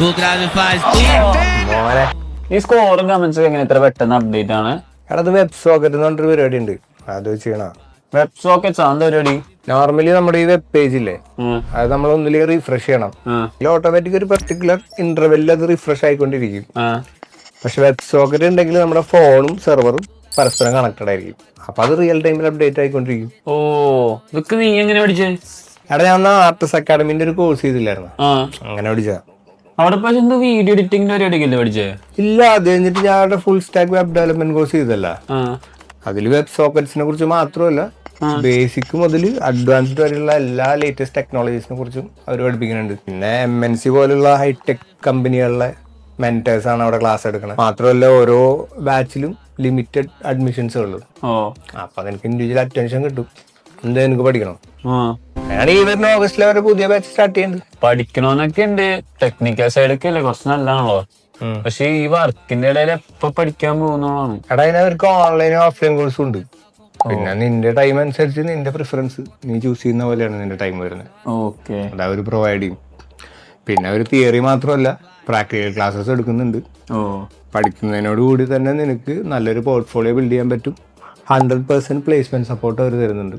ഈ സ്കോറും കമന്റ്സ് എങ്ങനെ ഇത്ര പെട്ടെന്ന് അപ്ഡേറ്റ് ആണ്? അത് വെബ് സോക്കറ്റ് എന്ന് പറഞ്ഞൊരു പരിപാടി ഉണ്ട്, അത് ചെയ്യണ. വെബ് സോക്കറ്റ്സ് എന്താ പരിപാടി? നോർമലി നമ്മുടെ ഈ വെബ് പേജ് ഇല്ലേ, അത് നമ്മൾ ഒന്നിലേക്ക് റീഫ്രഷ് ചെയ്യണം. ഓട്ടോമാറ്റിക് ഒരു പെർട്ടിക്കുലർ ഇന്റർവെല്ലിൽ അത് റിഫ്രഷ് ആയിക്കൊണ്ടിരിക്കും. പക്ഷെ വെബ് സോക്കറ്റ് ഉണ്ടെങ്കിൽ നമ്മുടെ ഫോണും സെർവറും പരസ്പരം കണക്റ്റഡ് ആയിരിക്കും. അപ്പൊ അത് റിയൽ ടൈമിൽ അപ്ഡേറ്റ് ആയിക്കൊണ്ടിരിക്കും. ഓ, ഇതൊക്കെ നീ എങ്ങനെ പഠിച്ചേ? എടാ, ഞാൻ ആർട്ടിസ് അക്കാഡമിന്റെ ഒരു കോഴ്സ് ചെയ്തില്ലായിരുന്നു, അങ്ങനെ പഠിച്ചാ. അവിടെ എന്താ വീഡിയോ എഡിറ്റിംഗിന്റെ പരിപാടിക്കല്ലേ പഠിച്ചേ? ഇല്ല, അത് കഴിഞ്ഞിട്ട് ഞാൻ full stack web development course ചെയ്തല്ല. അതിൽ വെബ് സോക്കറ്റ്സിനെ കുറിച്ച് മാത്രമല്ല, ബേസിക് മുതൽ അഡ്വാൻസ്ഡ് വരെയുള്ള എല്ലാ ലേറ്റസ്റ്റ് ടെക്നോളജീസിനെ കുറിച്ചും അവർ പഠിപ്പിക്കുന്നുണ്ട്. പിന്നെ MNC പോലുള്ള ഹൈടെക് കമ്പനികളിലെ മെന്റേഴ്സ് ആണ് അവിടെ ക്ലാസ് എടുക്കുന്നത്. മാത്രമല്ല, ഓരോ ബാച്ചിലും ലിമിറ്റഡ് അഡ്മിഷൻസ് ഉള്ളു. അപ്പൊ നിനക്ക് ഇൻഡിവിജ്വൽ അറ്റൻഷൻ കിട്ടും. എന്താ നിനക്ക് പഠിക്കണം? ഞാൻ ഈ വരുന്ന ഓഗസ്റ്റിലെ ഒരു പുതിയ ബാച്ച് സ്റ്റാർട്ട് ചെയ്യുന്നുണ്ട്. പഠിക്കണമെന്നൊക്കെ ഉണ്ട്, ടെക്നിക്കൽ സൈഡൊക്കെ അല്ലേ കുറച്ച് നല്ലതാണല്ലോ. പക്ഷെ ഈ വർക്കിന്റെ ഇടയിൽ എപ്പോ പഠിക്കാൻ പോകുന്നതാണ്. എടാ, അതിനവർക്ക് ഓൺലൈനും ഓഫ്ലൈൻ കോഴ്സും ഉണ്ട്. പിന്നെ നിന്റെ ടൈം അനുസരിച്ച് നിന്റെ പ്രിഫറൻസ് നീ ചൂസ് ചെയ്യുന്ന പോലെയാണ് നിന്റെ ടൈം വരുന്നത്. അത് അവർ പ്രൊവൈഡ് ചെയ്യും. പിന്നെ അവർ തിയറി മാത്രമല്ല, പ്രാക്ടിക്കൽ ക്ലാസ്സസ് എടുക്കുന്നുണ്ട്. പഠിക്കുന്നതിനോട് കൂടി തന്നെ നിനക്ക് നല്ലൊരു പോർട്ട്ഫോളിയോ ബിൽഡ് ചെയ്യാൻ പറ്റും. 100% പ്ലേസ്മെന്റ് സപ്പോർട്ട് അവർ തരുന്നുണ്ട്.